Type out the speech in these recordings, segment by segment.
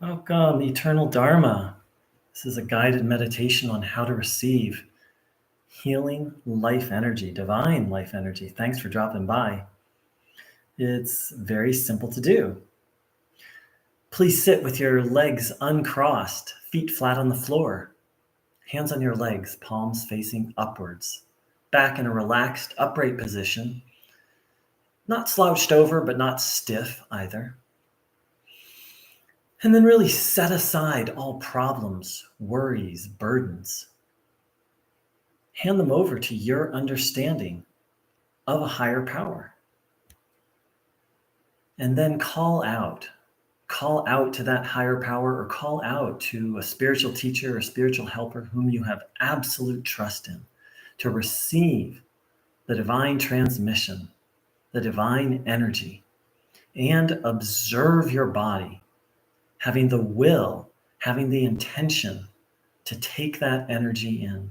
Welcome, Eternal Dharma. This is a guided meditation on how to receive healing life energy, divine life energy. Thanks for dropping by. It's very simple to do. Please sit with your legs uncrossed, feet flat on the floor, hands on your legs, palms facing upwards, back in a relaxed, upright position, not slouched over, but not stiff either. And then really set aside all problems, worries, burdens. Hand them over to your understanding of a higher power. And then call out to that higher power, or call out to a spiritual teacher or spiritual helper whom you have absolute trust in, to receive the divine transmission, the divine energy, and observe your body, having the will, having the intention to take that energy in,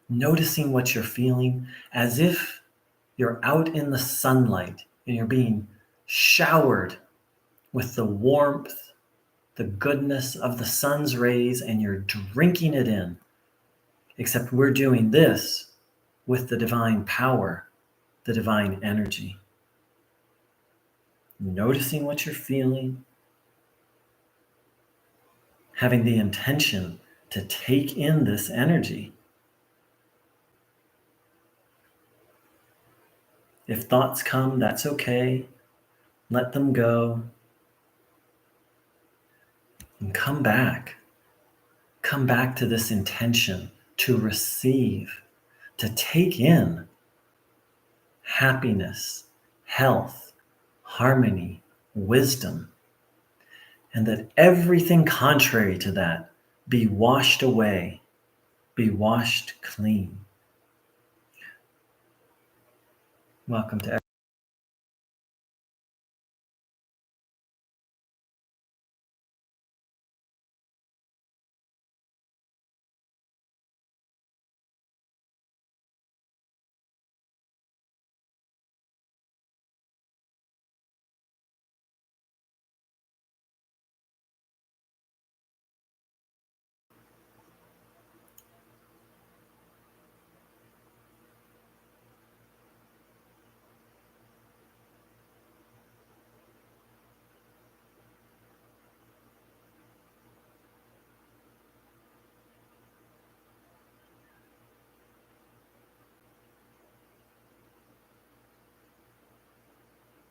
noticing what you're feeling as if you're out in the sunlight and you're being showered with the warmth, the goodness of the sun's rays, and you're drinking it in. Except we're doing this with the divine power, the divine energy. Noticing what you're feeling, having the intention to take in this energy. If thoughts come, that's okay. Let them go. And come back. Come back to this intention to receive, to take in happiness, health, harmony, wisdom, and that everything contrary to that be washed away, be washed clean. Welcome to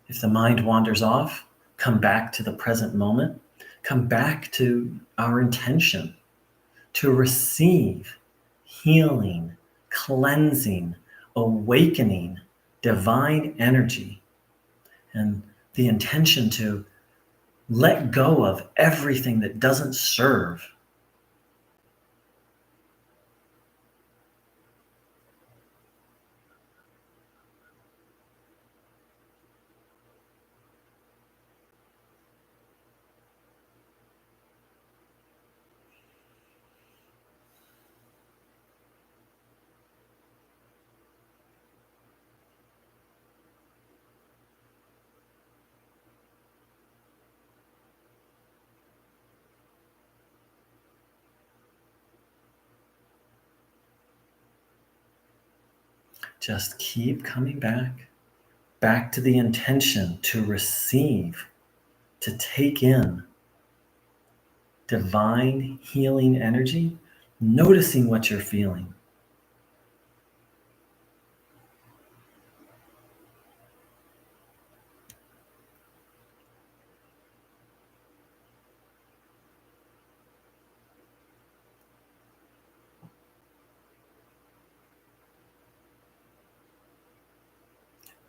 If the mind wanders off, come back to the present moment. Come back to our intention to receive healing, cleansing, awakening, divine energy, and the intention to let go of everything that doesn't serve. Just keep coming back to the intention to receive, to take in divine healing energy, noticing what you're feeling.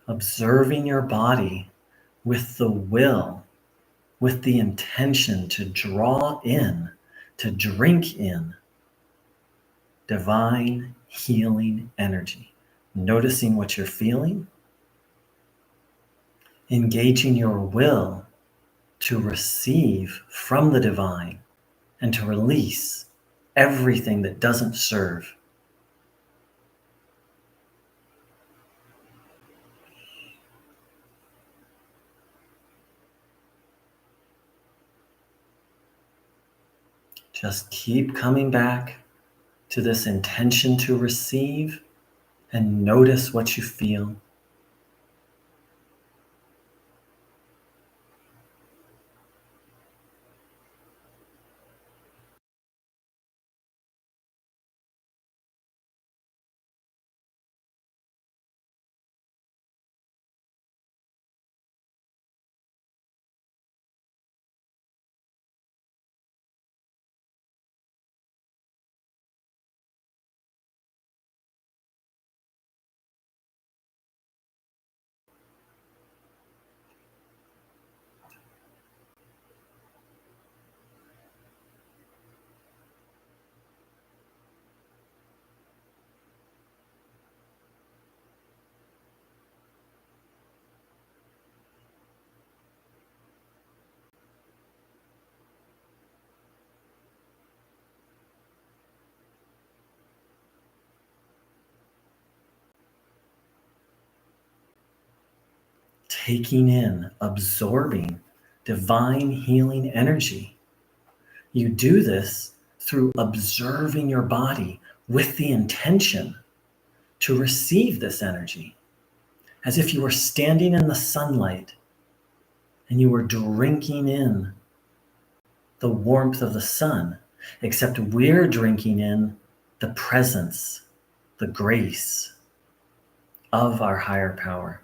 Observing your body with the will, with the intention to draw in, to drink in divine healing energy. Noticing what you're feeling, engaging your will to receive from the divine and to release everything that doesn't serve. Just keep coming back to this intention to receive and notice what you feel. Taking in, absorbing divine healing energy. You do this through observing your body with the intention to receive this energy, as if you were standing in the sunlight and you were drinking in the warmth of the sun, except we're drinking in the presence, the grace of our higher power.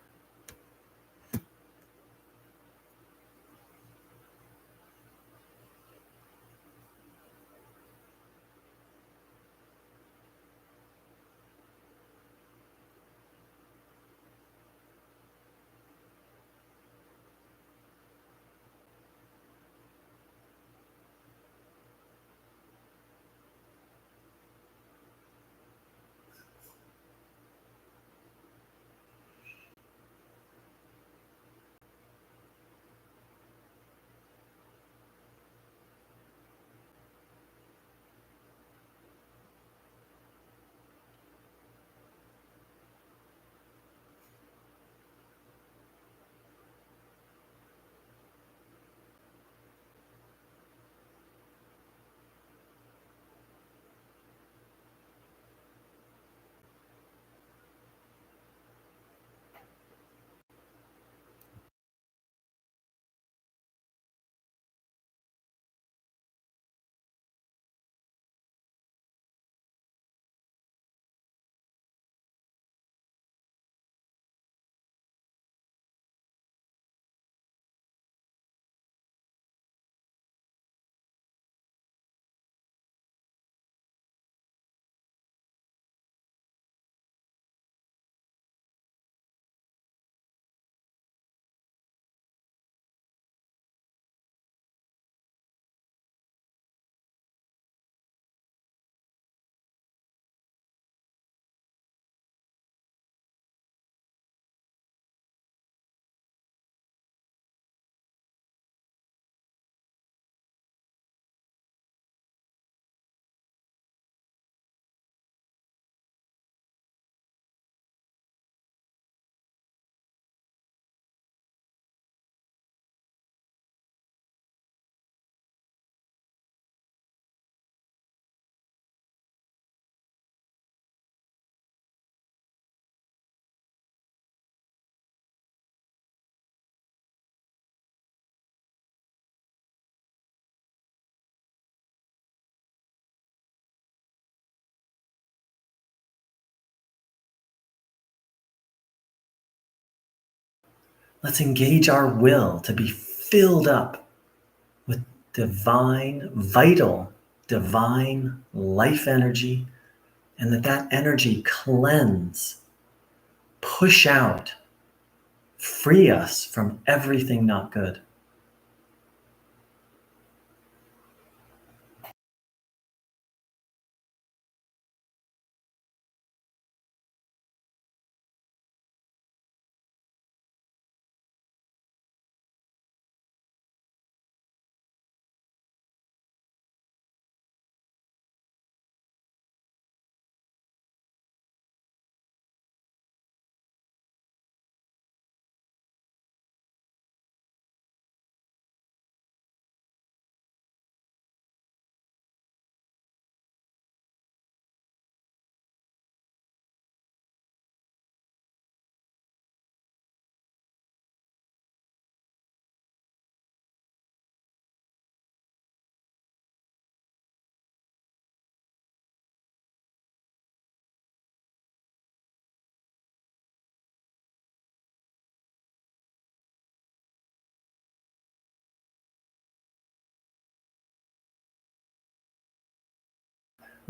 Let's engage our will to be filled up with divine, vital, divine life energy, and that energy cleanse, push out, free us from everything not good.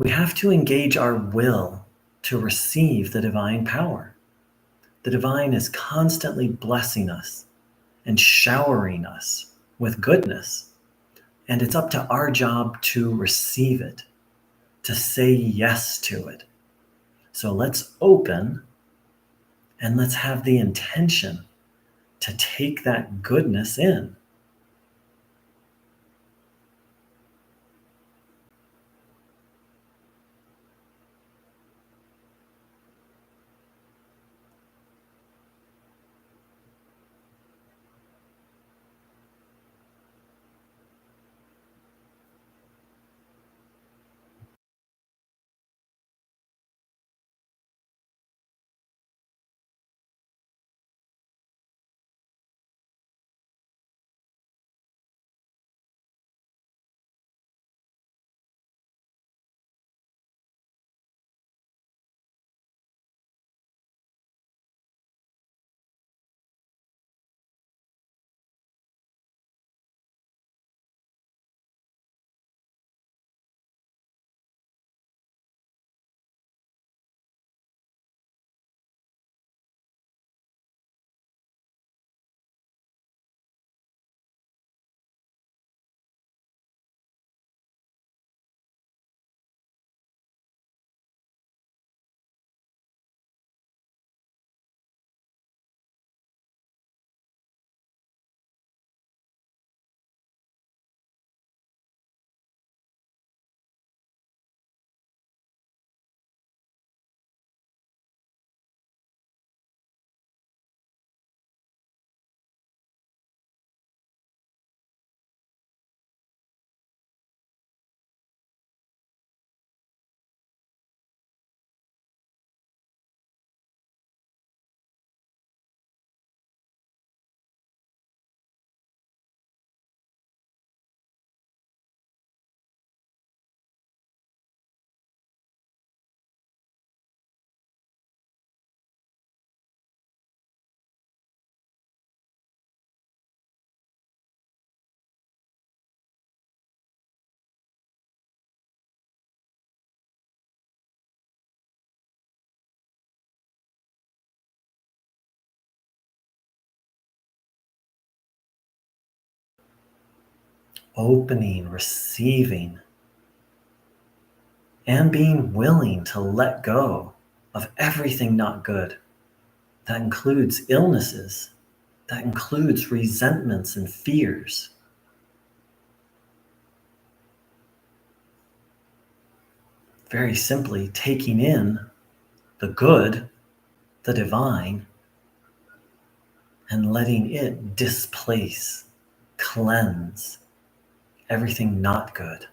We have to engage our will to receive the divine power. The divine is constantly blessing us and showering us with goodness. And it's up to our job to receive it, to say yes to it. So let's open and let's have the intention to take that goodness in. Opening, receiving, and being willing to let go of everything not good. That includes illnesses, that includes resentments and fears. Very simply, taking in the good, the divine, and letting it displace, cleanse everything not good.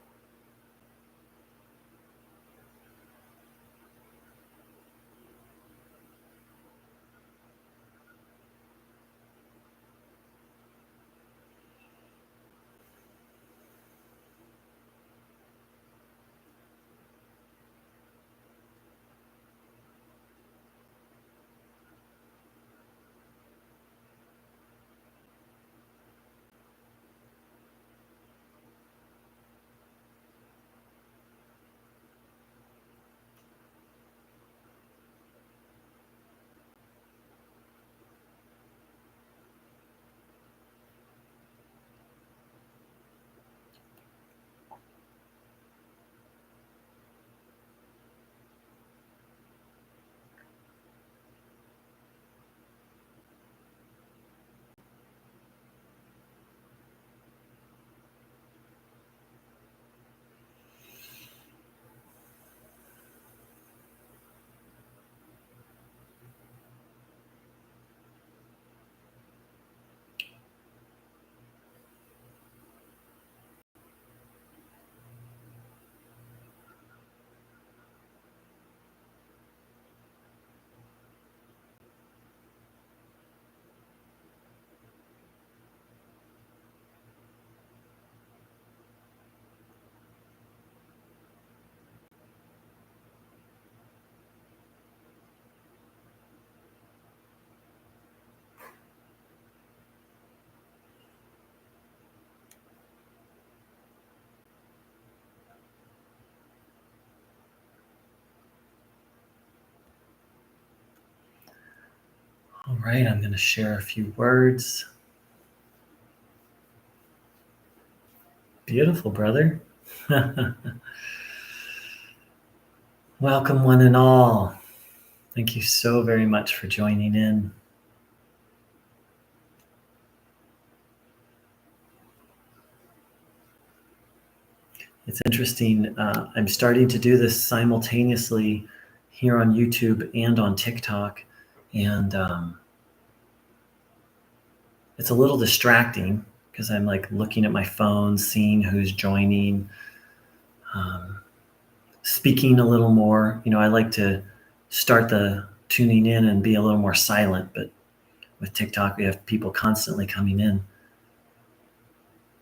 All right, I'm going to share a few words. Beautiful, brother. Welcome, one and all. Thank you so very much for joining in. It's interesting. I'm starting to do this simultaneously here on YouTube and on TikTok. And it's a little distracting because I'm like looking at my phone, seeing who's joining, speaking a little more. I like to start the tuning in and be a little more silent, but with TikTok, we have people constantly coming in.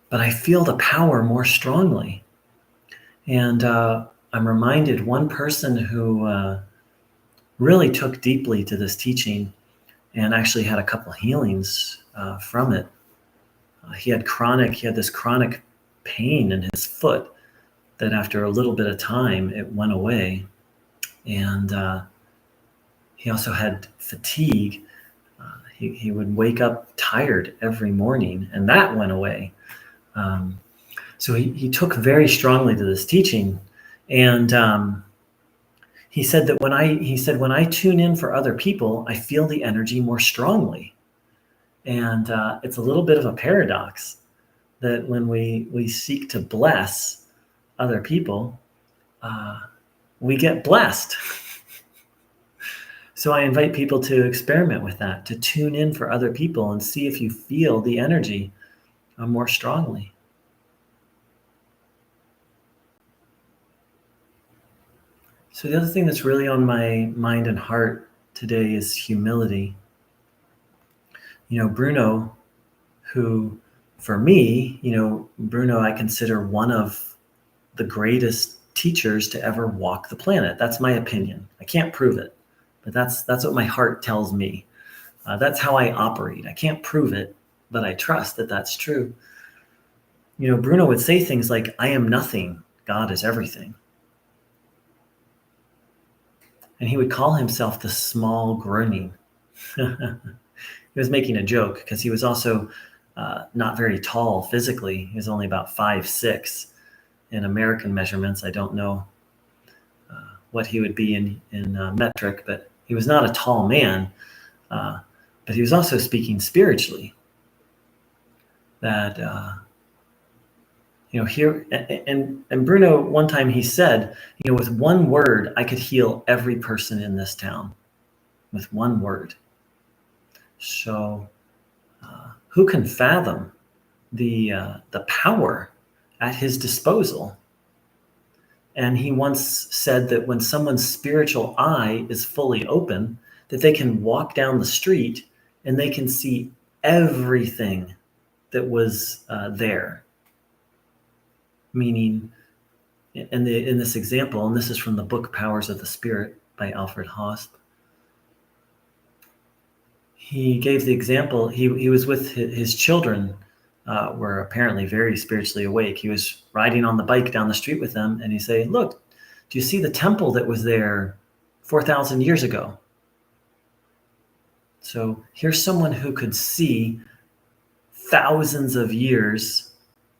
But I feel the power more strongly. And I'm reminded one person who really took deeply to this teaching and actually had a couple healings from it. He had this chronic pain in his foot that after a little bit of time, it went away. And he also had fatigue. He would wake up tired every morning, and that went away. So he took very strongly to this teaching. And he said when I tune in for other people, I feel the energy more strongly. And it's a little bit of a paradox that when we seek to bless other people, we get blessed. So I invite people to experiment with that, to tune in for other people and see if you feel the energy more strongly. So the other thing that's really on my mind and heart today is humility. Bruno, who for me, Bruno, I consider one of the greatest teachers to ever walk the planet. That's my opinion. I can't prove it, but that's what my heart tells me. That's how I operate. I can't prove it, but I trust that that's true. Bruno would say things like, "I am nothing. God is everything." And he would call himself the small Groening. He was making a joke because he was also not very tall physically. He was only about 5'6". In American measurements, I don't know what he would be in metric, but he was not a tall man. But he was also speaking spiritually. That here and Bruno, one time he said, with one word I could heal every person in this town. With one word. So who can fathom the power at his disposal? And he once said that when someone's spiritual eye is fully open, that they can walk down the street and they can see everything that was there. Meaning, in this example, and this is from the book Powers of the Spirit by Alfred Hosp, he gave the example, he was with his children, were apparently very spiritually awake. He was riding on the bike down the street with them, and he said, "Look, do you see the temple that was there 4,000 years ago?" So here's someone who could see thousands of years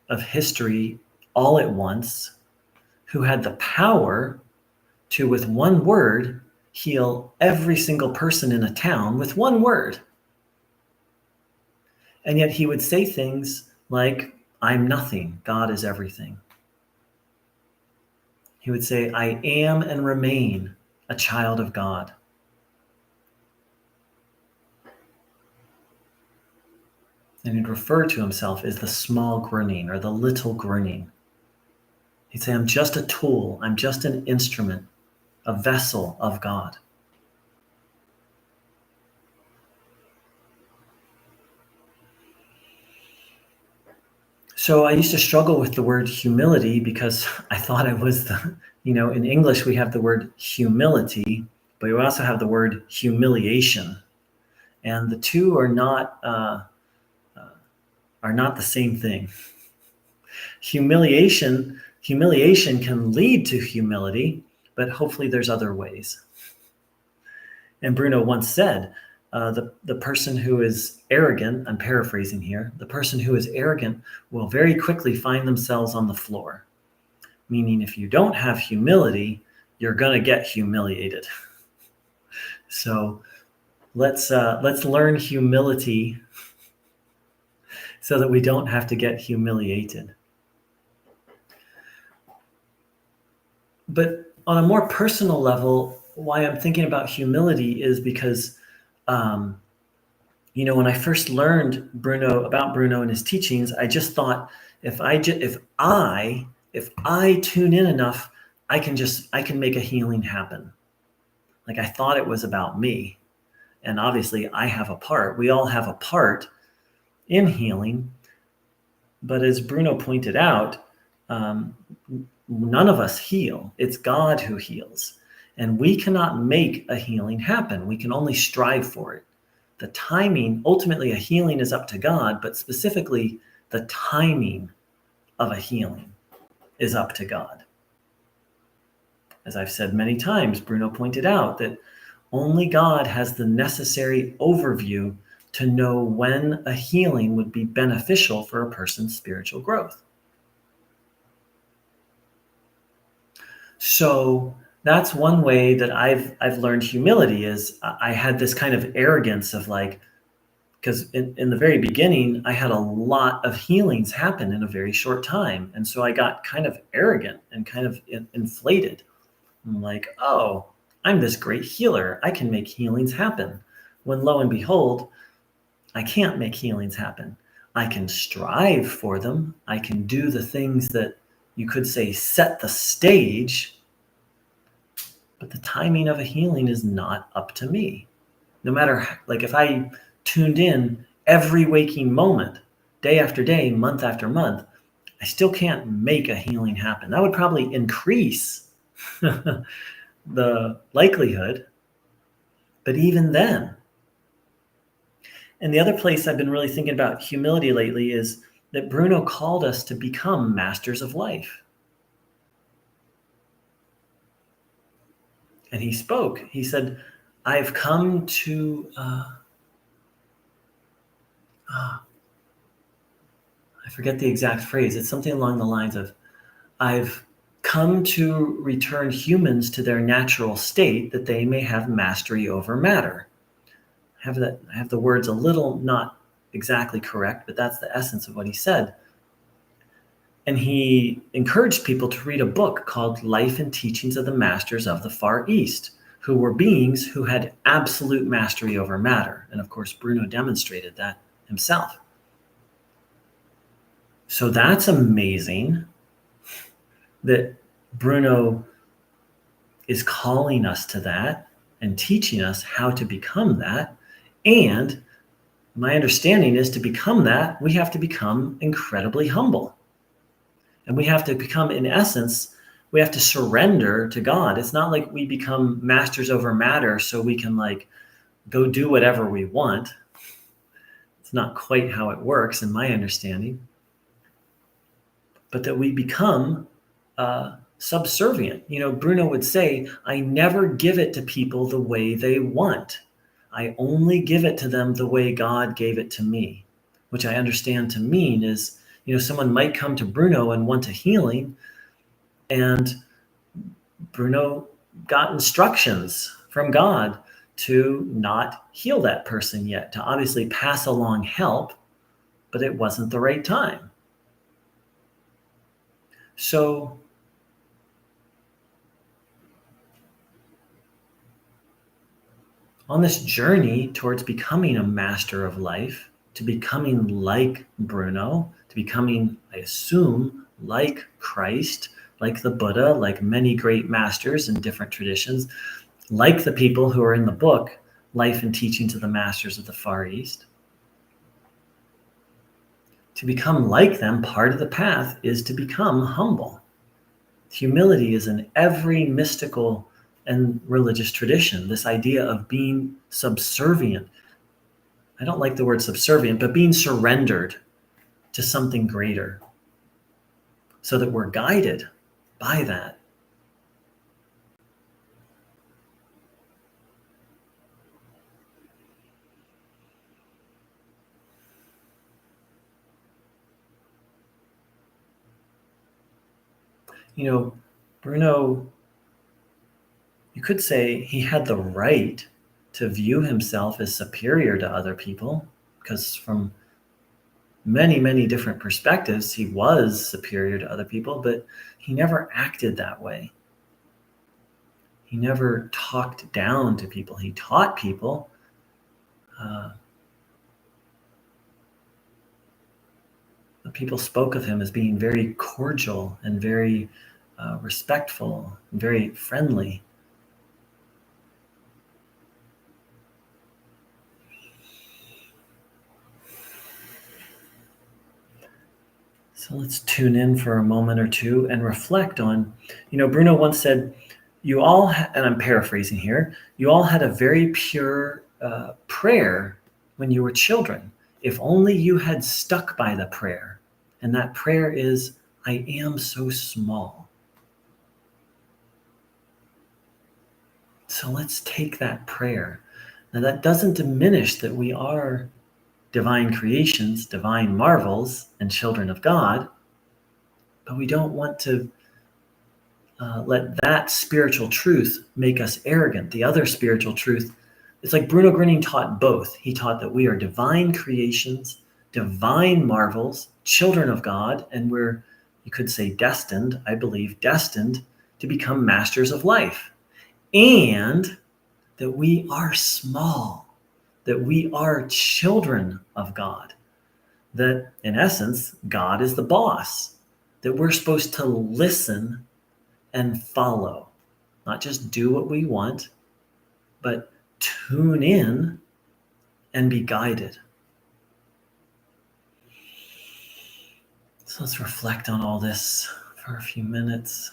of history all at once, who had the power to, with one word, heal every single person in a town with one word. And yet he would say things like, "I'm nothing, God is everything." He would say, "I am and remain a child of God." And he'd refer to himself as the small Groening or the little Groening. He'd say, "I'm just a tool, I'm just an instrument, a vessel of God." So I used to struggle with the word humility because I thought it was in English we have the word humility, but we also have the word humiliation. And the two are not the same thing. Humiliation can lead to humility, but hopefully there's other ways. And Bruno once said, The person who is arrogant, I'm paraphrasing here, the person who is arrogant will very quickly find themselves on the floor. Meaning, if you don't have humility, you're going to get humiliated. So let's learn humility so that we don't have to get humiliated. But on a more personal level, why I'm thinking about humility is because, when I first learned about Bruno and his teachings, I just thought if I tune in enough, I can make a healing happen. Like I thought it was about me. And obviously I have a part. We all have a part in healing. But as Bruno pointed out, none of us heal. It's God who heals. And we cannot make a healing happen. We can only strive for it. The timing, ultimately a healing is up to God, but specifically the timing of a healing is up to God. As I've said many times, Bruno pointed out that only God has the necessary overview to know when a healing would be beneficial for a person's spiritual growth. So that's one way that I've learned humility is I had this kind of arrogance of like, because in the very beginning, I had a lot of healings happen in a very short time. And so I got kind of arrogant and kind of inflated. I'm like, oh, I'm this great healer. I can make healings happen. When lo and behold, I can't make healings happen. I can strive for them. I can do the things that you could say set the stage, but the timing of a healing is not up to me. No matter, like if I tuned in every waking moment, day after day, month after month, I still can't make a healing happen. That would probably increase the likelihood, but even then. And the other place I've been really thinking about humility lately is that Bruno called us to become masters of life. And he spoke. He said, I've come to, I forget the exact phrase. It's something along the lines of, I've come to return humans to their natural state that they may have mastery over matter. I have the words a little not exactly correct, but that's the essence of what he said. And he encouraged people to read a book called Life and Teachings of the Masters of the Far East, who were beings who had absolute mastery over matter. And of course, Bruno demonstrated that himself. So that's amazing that Bruno is calling us to that and teaching us how to become that. And my understanding is to become that, we have to become incredibly humble. And we have to become, in essence, we have to surrender to God. It's not like we become masters over matter so we can like go do whatever we want. It's not quite how it works in my understanding. But that we become subservient. Bruno would say, I never give it to people the way they want. I only give it to them the way God gave it to me, which I understand to mean is, someone might come to Bruno and want a healing, and Bruno got instructions from God to not heal that person yet, to obviously pass along help, but it wasn't the right time. So on this journey towards becoming a master of life, to becoming like Bruno, to becoming, I assume, like Christ, like the Buddha, like many great masters in different traditions, like the people who are in the book, Life and Teachings of the Masters of the Far East. To become like them, part of the path is to become humble. Humility is in every mystical and religious tradition, this idea of being subservient. I don't like the word subservient, but being surrendered to something greater so that we're guided by that. Bruno, you could say he had the right to view himself as superior to other people, because from many, many different perspectives, he was superior to other people, but he never acted that way. He never talked down to people. He taught people. People spoke of him as being very cordial and very respectful, and very friendly. So let's tune in for a moment or two and reflect on, Bruno once said, you all, and I'm paraphrasing here, you all had a very pure prayer when you were children. If only you had stuck by the prayer. And that prayer is, I am so small. So let's take that prayer. Now, that doesn't diminish that we are divine creations, divine marvels, and children of God, but we don't want to let that spiritual truth make us arrogant. The other spiritual truth, it's like Bruno Groening taught both. He taught that we are divine creations, divine marvels, children of God, and we're, you could say, destined, I believe, destined to become masters of life. And that we are small, that we are children of God, that in essence, God is the boss, that we're supposed to listen and follow, not just do what we want, but tune in and be guided. So let's reflect on all this for a few minutes.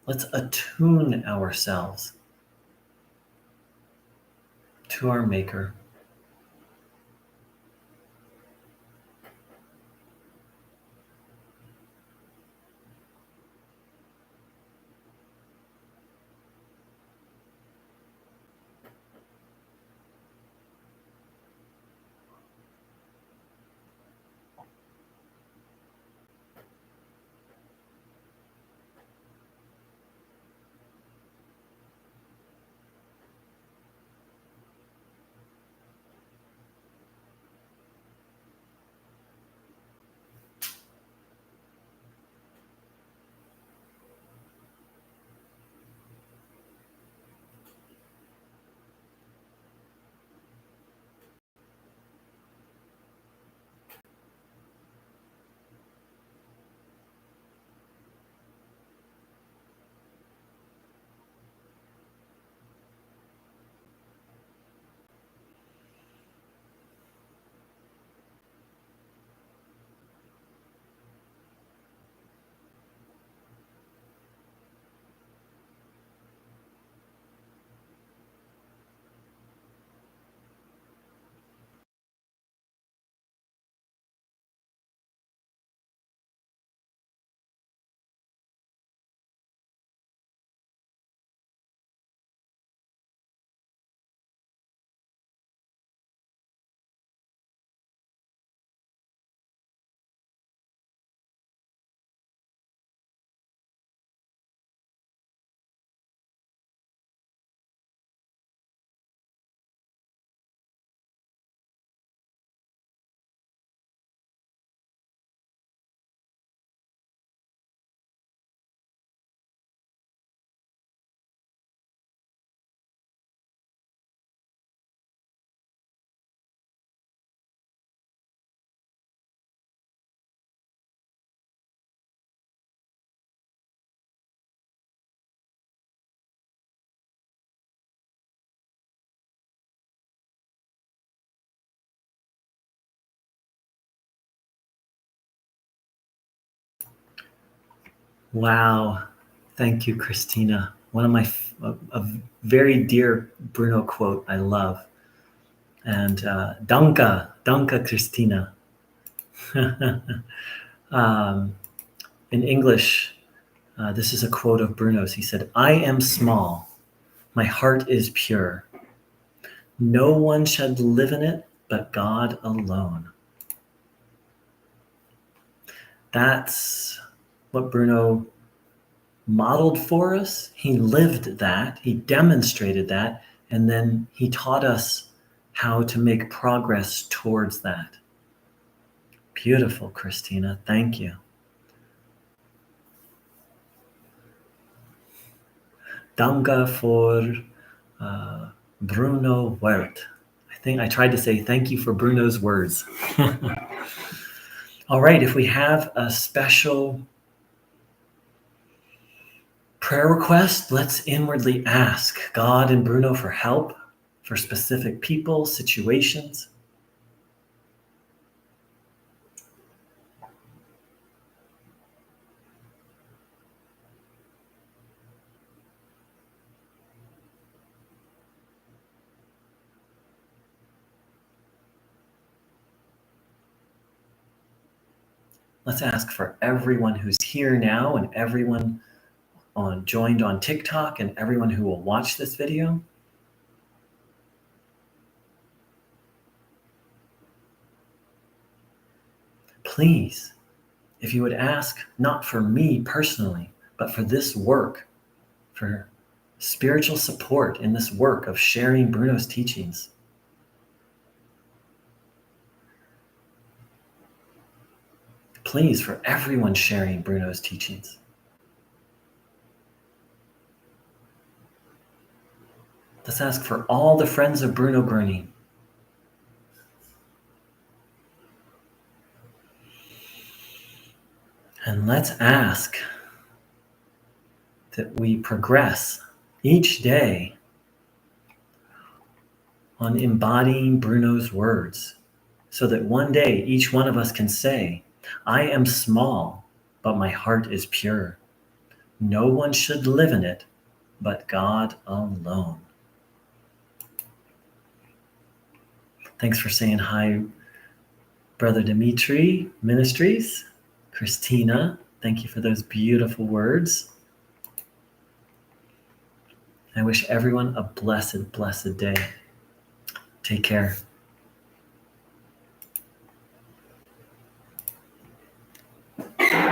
Let's attune ourselves to our Maker. Wow. Thank you, Christina. One of my, a very dear Bruno quote I love. And danke, Christina. In English, this is a quote of Bruno's. He said, I am small. My heart is pure. No one should live in it but God alone. That's what Bruno modeled for us. He lived that, he demonstrated that, and then he taught us how to make progress towards that. Beautiful, Christina. Thank you. Danke for Bruno Wert. I think I tried to say thank you for Bruno's words. All right, if we have a special prayer request, let's inwardly ask God and Bruno for help for specific people, situations. Let's ask for everyone who's here now and everyone joined on TikTok and everyone who will watch this video. Please, if you would ask not for me personally, but for this work, for spiritual support in this work of sharing Bruno's teachings. Please, for everyone sharing Bruno's teachings. Let's ask for all the friends of Bruno Groening. And let's ask that we progress each day on embodying Bruno's words so that one day each one of us can say, I am small, but my heart is pure. No one should live in it but God alone. Thanks for saying hi, Brother Dimitri Ministries. Christina, thank you for those beautiful words. I wish everyone a blessed, blessed day. Take care.